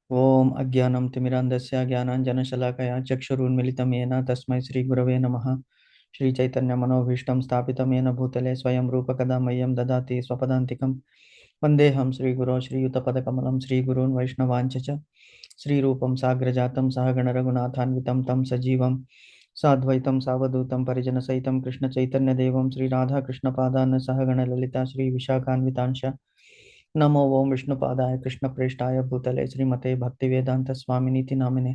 ఓం అజ్ఞానం తిమిరాంధస్య జ్ఞానాంజనశలాకయా చక్షురున్మిళితం येन తస్మై శ్రీగురవే నమః. శ్రీచైతన్యమనోభీష్టం స్థాపితం येन భూతలే స్వయం రూపకదా మह्यं దదాతి స్వపదాంతికం. వందేహం శ్రీగురో శ్రీయుతపదకమలం శ్రీగురూన్ వైష్ణవాంచ చ. శ్రీరూపం సాగ్రజాతం సహగణ రఘునాథాన్వితం తం సజీవం సాద్వైతం సావధూతం పరిజనసహితం కృష్ణచైతన్యదేవం శ్రీరాధాకృష్ణపాదాన్ సహగణ లలితా శ్రీ విశాఖాన్వితాంశ. नमो ओम विष्णुपादाय कृष्णप्रेष्ठाय भूतले श्रीमते भक्तिवेदांत स्वामिनीति नामिने।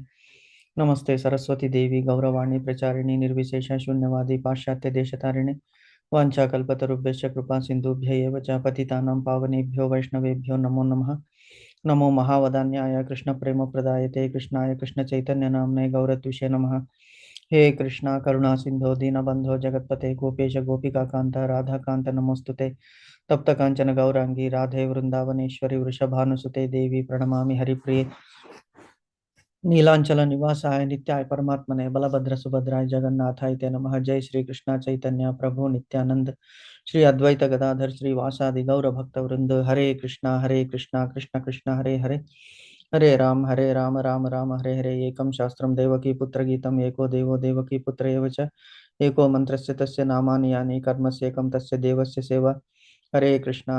नमस्ते सरस्वती देवी गौरवाणी प्रचारिणी निर्विशेष शून्यवादी पाश्चात्य देशतारिणे। वाञ्छाकल्पतरुभ्यश्च कृपा सिन्धुभ्य एव च पतितानां पावनेभ्यो वैष्णवेभ्यो नमो नमः। नमो महावदान्याय कृष्णप्रेमप्रदायते कृष्णाय कृष्णचैतन्यनाम्ने गौरत्विषे नमः। हे कृष्णा करुणा सिंधो दीनबंधो जगत्पते गोपेश गोपिकान्त राधाकान्त नमोस्तुते। तप्त कांचन गौरांगी राधे वृंदावनेश्वरी वृषभानुसुते देवी प्रणमामि हरिप्रिये। नीलांचल निवासाय नित्याय परमात्मने बलभद्र सुभद्राय जगन्नाथाय ते नमः। जय श्री कृष्ण चैतन्य प्रभु नित्यानंद श्री अद्वैत गदाधर श्री वासादि गौर भक्त वृंद। हरे कृष्णा कृष्ण कृष्ण हरे हरे, हरे राम राम राम हरे हरे। एकं शास्त्रं देवकी पुत्र गीतम् एको देवो देवकी पुत्र एव च। एको मंत्रस्य तस्य नामानि यानि कर्मस्येकं तस्य देवस्य सेवा। हरे कृष्णा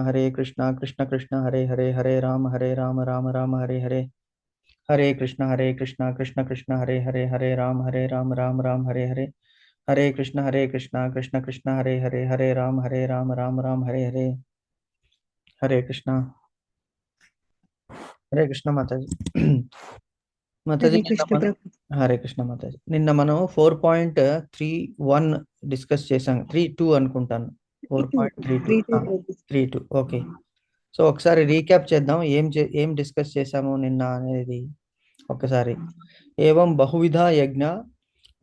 कृष्ण कृष्ण हरे हरे, हरे राम राम राम हरे हरे। हरे कृष्णा कृष्ण कृष्ण हरे हरे, हरे राम राम राम हरे हरे। हरे कृष्णा कृष्ण कृष्ण हरे हरे, हरे राम राम राम हरे हरे। हरे कृष्ण माताजी। माताजी हरे कृष्ण प्रभु। हरे कृष्ण माताजी, నిన్న మనం 4.31 డిస్కస్ చేసాం. 3.2 అనుకుంటాను. 4.32 3.2 ఓకే. సో ఒకసారి రీక్యాప్ చేద్దాం, ఏం డిస్కస్ చేసాము నిన్న అనేది ఒకసారి. ఏవం బహువిధ యజ్ఞ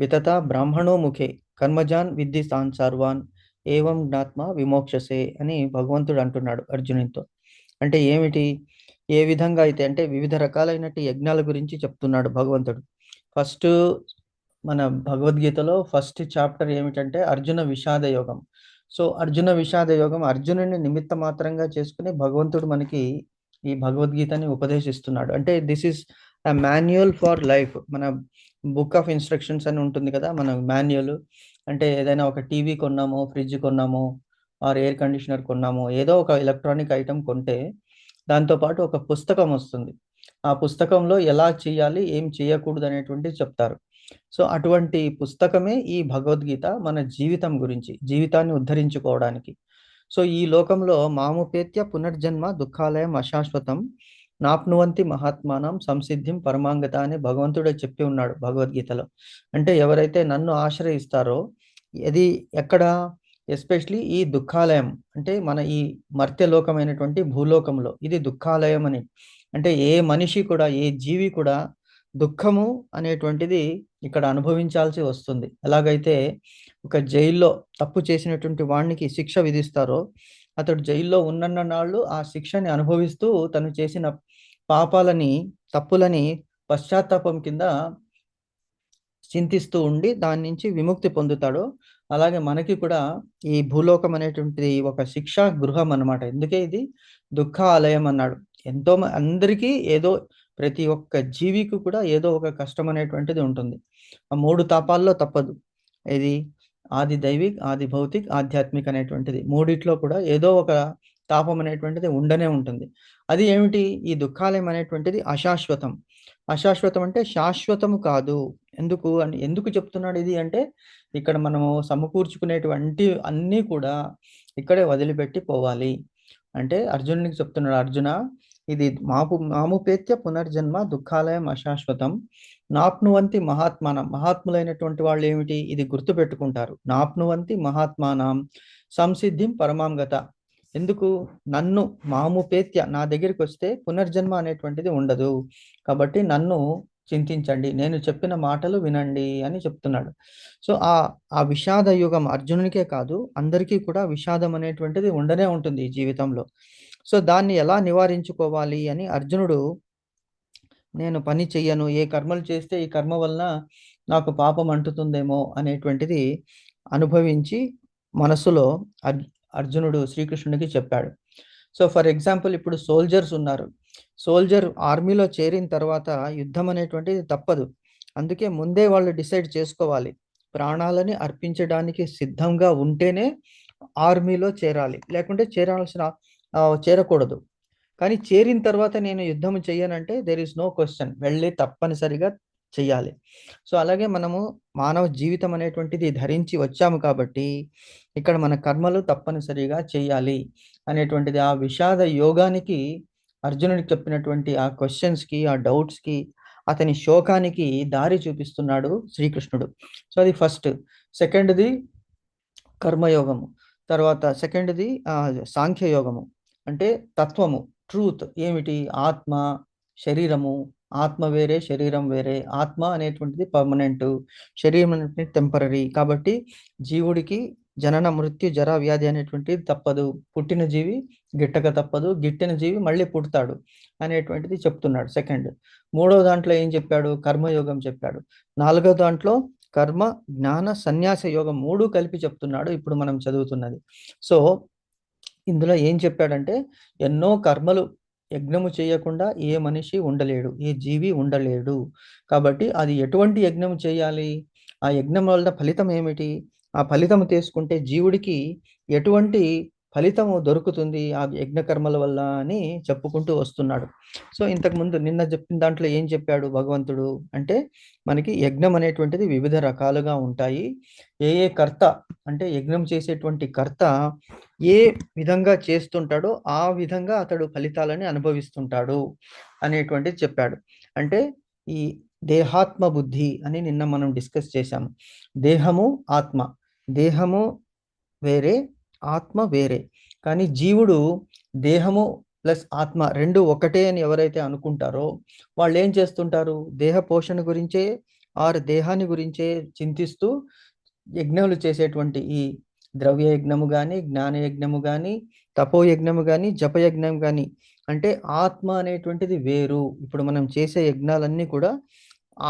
వితత బ్రాహ్మణో ముఖే కర్మజాన్ విద్ధి తాన్ సర్వాన్ ఏవం జ్ఞాత్మ విమోక్షసే అని భగవంతుడు అంటున్నాడు అర్జునునితో. అంటే ఏమిటి, ఏ విధంగా అయితే అంటే వివిధ రకాలైనటువంటి యజ్ఞాల గురించి చెప్తున్నాడు భగవంతుడు. ఫస్ట్ మన భగవద్గీతలో ఫస్ట్ చాప్టర్ ఏమిటంటే అర్జున విషాద యోగం. సో అర్జున విషాద యోగం అర్జునుని నిమిత్త మాత్రంగా చేసుకుని భగవంతుడు మనకి ఈ భగవద్గీతని ఉపదేశిస్తున్నాడు. అంటే this is a manual for life. మన బుక్ ఆఫ్ ఇన్స్ట్రక్షన్స్ అని ఉంటుంది కదా, మన మాన్యువల్. అంటే ఏదైనా ఒక టీవీ కొన్నామో, ఫ్రిడ్జ్ కొన్నామో, ఆర్ ఎయిర్ కండిషనర్ కొన్నామో, ఏదో ఒక ఎలక్ట్రానిక్ ఐటమ్ కొంటే దాంతోపాటు ఒక పుస్తకం వస్తుంది. ఆ పుస్తకంలో ఎలా చేయాలి, ఏం చేయకూడదు అనేటువంటిది చెప్తారు. సో అటువంటి పుస్తకమే ఈ భగవద్గీత మన జీవితం గురించి, జీవితాన్ని ఉద్ధరించుకోవడానికి. సో ఈ లోకంలో మాముపేత్య పునర్జన్మ దుఃఖాలయం అశాశ్వతం నాప్నువంతి మహాత్మానం సంసిద్ధిం పరమాంగత అని భగవంతుడే చెప్పి ఉన్నాడు భగవద్గీతలో. అంటే ఎవరైతే నన్ను ఆశ్రయిస్తారో, ఇది ఎక్కడ, ఎస్పెషలీ ఈ దుఃఖాలయం అంటే మన ఈ మర్త్యలోకమైనటువంటి భూలోకంలో ఇది దుఃఖాలయం అని. అంటే ఏ మనిషి కూడా, ఏ జీవి కూడా దుఃఖము అనేటువంటిది ఇక్కడ అనుభవించాల్సి వస్తుంది. ఎలాగైతే ఒక జైల్లో తప్పు చేసినటువంటి వాడికి శిక్ష విధిస్తారో, అతడు జైల్లో ఉన్నన్న నాళ్ళు ఆ శిక్షని అనుభవిస్తూ తను చేసిన పాపాలని, తప్పులని పశ్చాత్తాపం కింద చింతిస్తూ ఉండి దాని నుంచి విముక్తి పొందుతాడో, అలాగే మనకి కూడా ఈ భూలోకం అనేటువంటిది ఒక శిక్షా గృహం అన్నమాట. ఎందుకే ఇది దుఃఖ ఆలయం అన్నాడు. ఎంతో అందరికీ ఏదో, ప్రతి ఒక్క జీవికి కూడా ఏదో ఒక కష్టం అనేటువంటిది ఉంటుంది. ఆ 3 తాపాల్లో తప్పదు. ఇది ఆది దైవిక్, ఆది భౌతిక్, ఆధ్యాత్మిక్ అనేటువంటిది మూడిట్లో కూడా ఏదో ఒక తాపం అనేటువంటిది ఉండనే ఉంటుంది. అది ఏమిటి, ఈ దుఃఖాలయం అనేటువంటిది అశాశ్వతం. అశాశ్వతం అంటే శాశ్వతము కాదు. ఎందుకు చెప్తున్నాడు ఇది అంటే, ఇక్కడ మనము సమకూర్చుకునేటువంటి అన్నీ కూడా ఇక్కడే వదిలిపెట్టి పోవాలి. అంటే అర్జునునికి చెప్తున్నాడు, అర్జున ఇది మాముపేత్య పునర్జన్మ దుఃఖాలయం అశాశ్వతం నాప్నువంతి మహాత్మానం. మహాత్ములైనటువంటి వాళ్ళు ఏమిటి, ఇది గుర్తు పెట్టుకుంటారు. నాప్నువంతి మహాత్మానం సంసిద్ధిం పరమాంగత. ఎందుకు, నన్ను మాముపేత్య నా దగ్గరికి వస్తే పునర్జన్మ అనేటువంటిది ఉండదు. కాబట్టి నన్ను చింతించండి, నేను చెప్పిన మాటలు వినండి అని చెప్తున్నాడు. సో ఆ విషాద యుగం అర్జునునికే కాదు, అందరికీ కూడా విషాదం అనేటువంటిది ఉండనే ఉంటుంది ఈ జీవితంలో. సో దాన్ని ఎలా నివారించుకోవాలి అని అర్జునుడు, నేను పని చెయ్యను, ఏ కర్మలు చేస్తే ఈ కర్మ వలన నాకు పాపం అంటుతుందేమో అనేటువంటిది అనుభవించి మనసులో అర్జునుడు శ్రీకృష్ణుడికి చెప్పాడు. సో ఫర్ ఎగ్జాంపుల్ ఇప్పుడు సోల్జర్స్ ఉన్నారు. సోల్జర్ ఆర్మీలో చేరిన తర్వాత యుద్ధం అనేటువంటిది తప్పదు. అందుకే ముందే వాళ్ళు డిసైడ్ చేసుకోవాలి, ప్రాణాలని అర్పించడానికి సిద్ధంగా ఉంటేనే ఆర్మీలో చేరాలి, లేకుంటే చేరకూడదు. కానీ చేరిన తర్వాత నేను యుద్ధం చెయ్యనంటే దేర్ ఇస్ నో క్వశ్చన్, వెళ్ళి తప్పనిసరిగా చెయ్యాలి. సో అలాగే మనము మానవ జీవితం అనేటువంటిది ధరించి వచ్చాము కాబట్టి ఇక్కడ మన కర్మలు తప్పనిసరిగా చెయ్యాలి అనేటువంటిది ఆ విషాద యోగానికి అర్జునుడికి చెప్పినటువంటి ఆ క్వశ్చన్స్కి, ఆ డౌట్స్కి, అతని శోకానికి దారి చూపిస్తున్నాడు శ్రీకృష్ణుడు. సో అది ఫస్ట్. సెకండ్ది కర్మయోగము, తర్వాత సెకండ్ది సాంఖ్యయోగము, అంటే తత్వము, ట్రూత్ ఏమిటి, ఆత్మ, శరీరము, ఆత్మ వేరే శరీరం వేరే, ఆత్మ అనేటువంటిది పర్మనెంట్, శరీరం అనేటువంటిది టెంపరీ. కాబట్టి జీవుడికి జనన మృత్యు జరా వ్యాధి అనేటువంటిది తప్పదు, పుట్టిన జీవి గిట్టక తప్పదు, గిట్టిన జీవి మళ్ళీ పుడతాడు అనేటువంటిది చెప్తున్నాడు సెకండ్. మూడో దాంట్లో ఏం చెప్పాడు, కర్మయోగం చెప్పాడు. నాలుగో దాంట్లో కర్మ జ్ఞాన సన్యాస యోగం, మూడు కలిపి చెప్తున్నాడు ఇప్పుడు మనం చదువుతున్నది. సో ఇందులో ఏం చెప్పాడంటే ఎన్నో కర్మలు, యజ్ఞము చేయకుండా ఏ మనిషి ఉండలేడు, ఏ జీవి ఉండలేడు. కాబట్టి అది ఎటువంటి యజ్ఞం చేయాలి, ఆ యజ్ఞం వల్ల ఫలితం ఏమిటి, ఆ ఫలితం తీసుకుంటే జీవుడికి ఎటువంటి ఫలితము దొరుకుతుంది ఆ యజ్ఞ కర్మల వల్ల అని చెప్పుకుంటూ వస్తున్నాడు. సో ఇంతకుముందు నిన్న చెప్పిన దాంట్లో ఏం చెప్పాడు భగవంతుడు అంటే, మనకి యజ్ఞం అనేటువంటిది వివిధ రకాలుగా ఉంటాయి. ఏ ఏ కర్త అంటే యజ్ఞం చేసేటువంటి కర్త ఏ విధంగా చేస్తుంటాడో ఆ విధంగా అతడు ఫలితాలని అనుభవిస్తుంటాడు అనేటువంటిది చెప్పాడు. అంటే ఈ దేహాత్మ బుద్ధి అని నిన్న మనం డిస్కస్ చేశాము. దేహము ఆత్మ, దేహము వేరే ఆత్మ వేరే. కానీ జీవుడు దేహము ప్లస్ ఆత్మ రెండు ఒకటే అని ఎవరైతే అనుకుంటారో వాళ్ళు ఏం చేస్తుంటారు, దేహ పోషణ గురించే ఆరు దేహాన్ని గురించే చింతిస్తూ యజ్ఞాలు చేసేటువంటి ఈ ద్రవ్య యజ్ఞము కానీ, జ్ఞాన యజ్ఞము కానీ, తపోయజ్ఞము కానీ, జపయజ్ఞం కానీ, అంటే ఆత్మ అనేటువంటిది వేరు. ఇప్పుడు మనం చేసే యజ్ఞాలన్నీ కూడా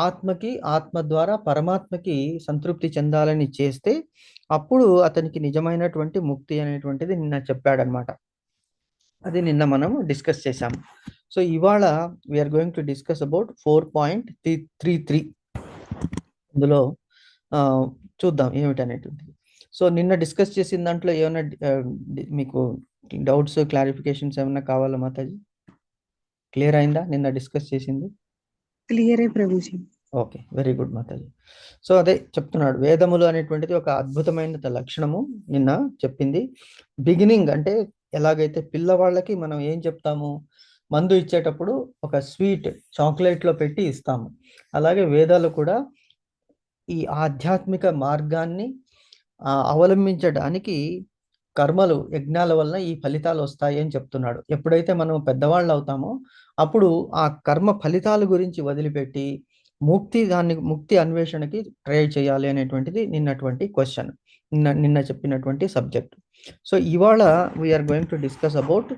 ఆత్మకి, ఆత్మ ద్వారా పరమాత్మకి సంతృప్తి చెందాలని చేస్తే అప్పుడు అతనికి నిజమైనటువంటి ముక్తి అనేటువంటిది నిన్న చెప్పాడనమాట. అది నిన్న మనం డిస్కస్ చేశాం. సో ఇవాళ we are going to discuss about 4.33. ఇందులో చూద్దాం ఏమిటనేటువంటిది. సో నిన్న డిస్కస్ చేసిన దాంట్లో ఏమైనా మీకు డౌట్స్, క్లారిఫికేషన్స్ ఏమైనా కావాలా మాతాజీ? క్లియర్ అయిందా నిన్న డిస్కస్ చేసింది? క్లియరే Prabhuji. Okay, very good Mataji. So అదే చెప్తున్నాడు, వేదములు అనేటువంటిది ఒక అద్భుతమైన లక్షణము నిన్న చెప్పింది. బిగినింగ్ అంటే ఎలాగైతే పిల్లవాళ్ళకి మనం ఏం చెప్తాము, మందు ఇచ్చేటప్పుడు ఒక స్వీట్ చాక్లెట్లో పెట్టి ఇస్తాము, అలాగే వేదాలు కూడా ఈ ఆధ్యాత్మిక మార్గాన్ని అవలంబించడానికి కర్మలు, యజ్ఞాల వలన ఈ ఫలితాలు వస్తాయి అని చెప్తున్నాడు. ఎప్పుడైతే మనం పెద్దవాళ్ళు అవుతామో అప్పుడు ఆ కర్మ ఫలితాల గురించి వదిలిపెట్టి ముక్తి అన్వేషణకి ట్రై చేయాలి అనేటువంటిది నిన్నటువంటి క్వశ్చన్, నిన్న చెప్పినటువంటి సబ్జెక్ట్. సో ఇవాళ we are going to discuss about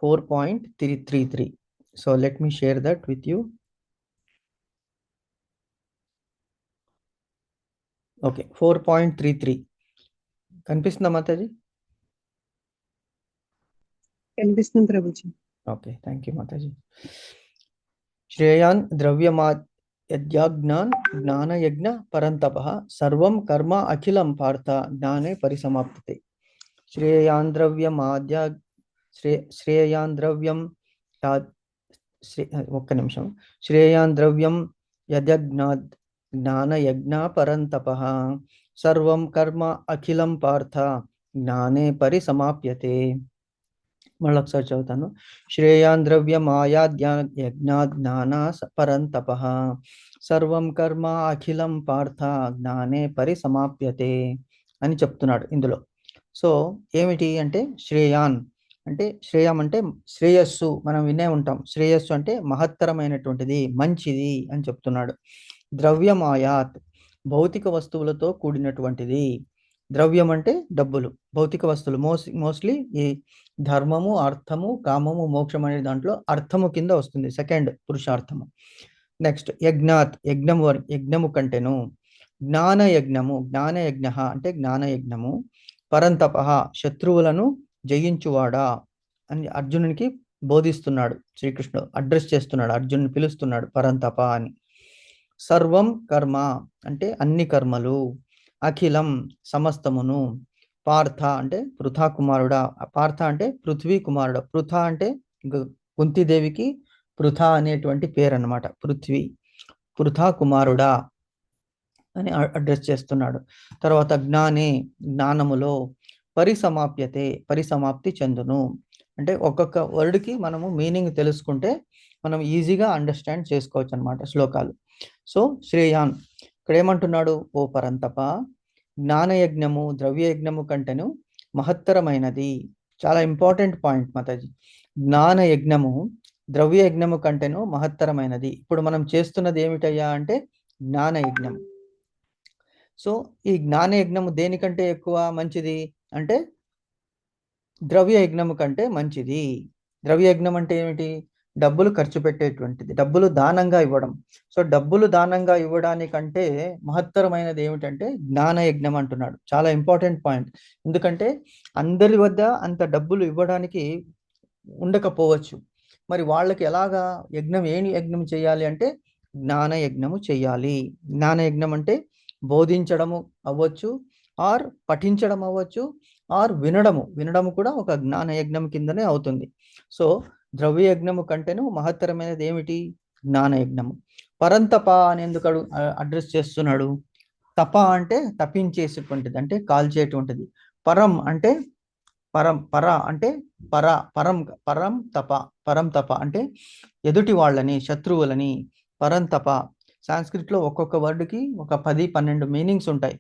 4.333. So let me share that with you. Okay, 4.33 కనిపిస్తుందా మాతాజీ? కనిపిస్తుంది Prabhuji. Okay, thank you Mataji. శ్రేయాన్ ద్రవ్యమా యజ్ఞాన్ జ్ఞానయజ్ఞ పరంతపః సర్వం కర్మ అఖిలం పార్థ జ్ఞానే పరిసమాప్యతే. శ్రేయాన్ ద్రవ్యమాద్య శ్రేయాన్ ద్రవ్యం ఒక్క నిమిషం. శ్రేయాన్ ద్రవ్యం యజ్ఞాద్ జ్ఞానయజ్ఞ పరంతపః సర్వం కర్మ అఖిలం పార్థ జ్ఞానే పరిసమాప్యతే. మళ్ళొకసారి చదువుతాను. శ్రేయాన్ ద్రవ్యమాయాజ్ఞాద్ జ్ఞాన పరంతపః సర్వం కర్మ అఖిలం పార్థ జ్ఞానే పరిసమాప్యతే అని చెప్తున్నాడు ఇందులో. సో ఏమిటి అంటే శ్రేయాన్ అంటే, శ్రేయం అంటే శ్రేయస్సు, మనం వినే ఉంటాం. శ్రేయస్సు అంటే మహత్తరమైనటువంటిది, మంచిది అని చెప్తున్నాడు. ద్రవ్యమాయాత్ భౌతిక వస్తువులతో కూడినటువంటిది. ద్రవ్యం అంటే డబ్బులు, భౌతిక వస్తువులు. మోస్ట్లీ ఈ ధర్మము, అర్థము, కామము, మోక్షం అనే దాంట్లో అర్థము కింద వస్తుంది, సెకండ్ పురుషార్థము. నెక్స్ట్ యజ్ఞాత్ యజ్ఞము కంటేను. జ్ఞానయజ్ఞము జ్ఞానయజ్ఞ అంటే జ్ఞానయజ్ఞము. పరంతప శత్రువులను జయించువాడా అని అర్జునునికి బోధిస్తున్నాడు. శ్రీకృష్ణుడు అడ్రస్ చేస్తున్నాడు, అర్జునుని పిలుస్తున్నాడు పరంతప అని. సర్వం కర్మ అంటే అన్ని కర్మలు, అఖిలం సమస్తమును, పార్థ అంటే పృథా కుమారుడా, పార్థ అంటే పృథ్వీ కుమారుడు, పృథ అంటే కుంతిదేవికి పృథ అనేటువంటి పేరు అన్నమాట, పృథ్వీ, పృథా కుమారుడా అని అడ్రస్ చేస్తున్నాడు. తర్వాత జ్ఞానే జ్ఞానములో, పరిసమాప్యతే పరిసమాప్తి చెందును అంటే ఒక్కొక్క వర్డ్కి మనము మీనింగ్ తెలుసుకుంటే మనం ఈజీగా అండర్స్టాండ్ చేసుకోవచ్చు అనమాట శ్లోకాలు. సో శ్రేయాన్ ఇక్కడ ఏమంటున్నాడు, ఓ పరంతప, జ్ఞానయజ్ఞము ద్రవ్యయజ్ఞము కంటేను మహత్తరమైనది. చాలా ఇంపార్టెంట్ పాయింట్ మాతాజీ. జ్ఞానయజ్ఞము ద్రవ్యయజ్ఞము కంటేను మహత్తరమైనది. ఇప్పుడు మనం చేస్తున్నది ఏమిటయ్యా అంటే జ్ఞానయజ్ఞం. సో ఈ జ్ఞానయజ్ఞము దేనికంటే ఎక్కువ మంచిది అంటే ద్రవ్యయజ్ఞము కంటే మంచిది. ద్రవ్యయజ్ఞం అంటే ఏమిటి, డబ్బులు ఖర్చు పెట్టేటువంటిది, డబ్బులు దానంగా ఇవ్వడం. సో డబ్బులు దానంగా ఇవ్వడానికంటే మహత్తరమైనది ఏమిటంటే జ్ఞానయజ్ఞం అంటున్నాడు. చాలా ఇంపార్టెంట్ పాయింట్. ఎందుకంటే అందరి వద్ద అంత డబ్బులు ఇవ్వడానికి ఉండకపోవచ్చు. మరి వాళ్ళకి ఎలాగా యజ్ఞం, ఏమి యజ్ఞం చేయాలి అంటే జ్ఞానయజ్ఞము చేయాలి. జ్ఞానయజ్ఞం అంటే బోధించడము అవ్వచ్చు, ఆర్ పఠించడం అవ్వచ్చు, ఆర్ వినడము కూడా ఒక జ్ఞానయజ్ఞం కిందనే అవుతుంది. సో ద్రవ్యయజ్ఞము కంటేను మహత్తరమైనది ఏమిటి, జ్ఞానయజ్ఞము. పరంతప అని ఎందుకు అడ్రస్ చేస్తున్నాడు, తప అంటే తపించేసేటువంటిది అంటే కాల్చేటువంటిది, పరం అంటే పర అంటే పరం తప అంటే ఎదుటి వాళ్ళని, శత్రువులని. పరంతప సాంస్క్రిట్లో ఒక్కొక్క వర్డ్కి ఒక 10-12 మీనింగ్స్ ఉంటాయి.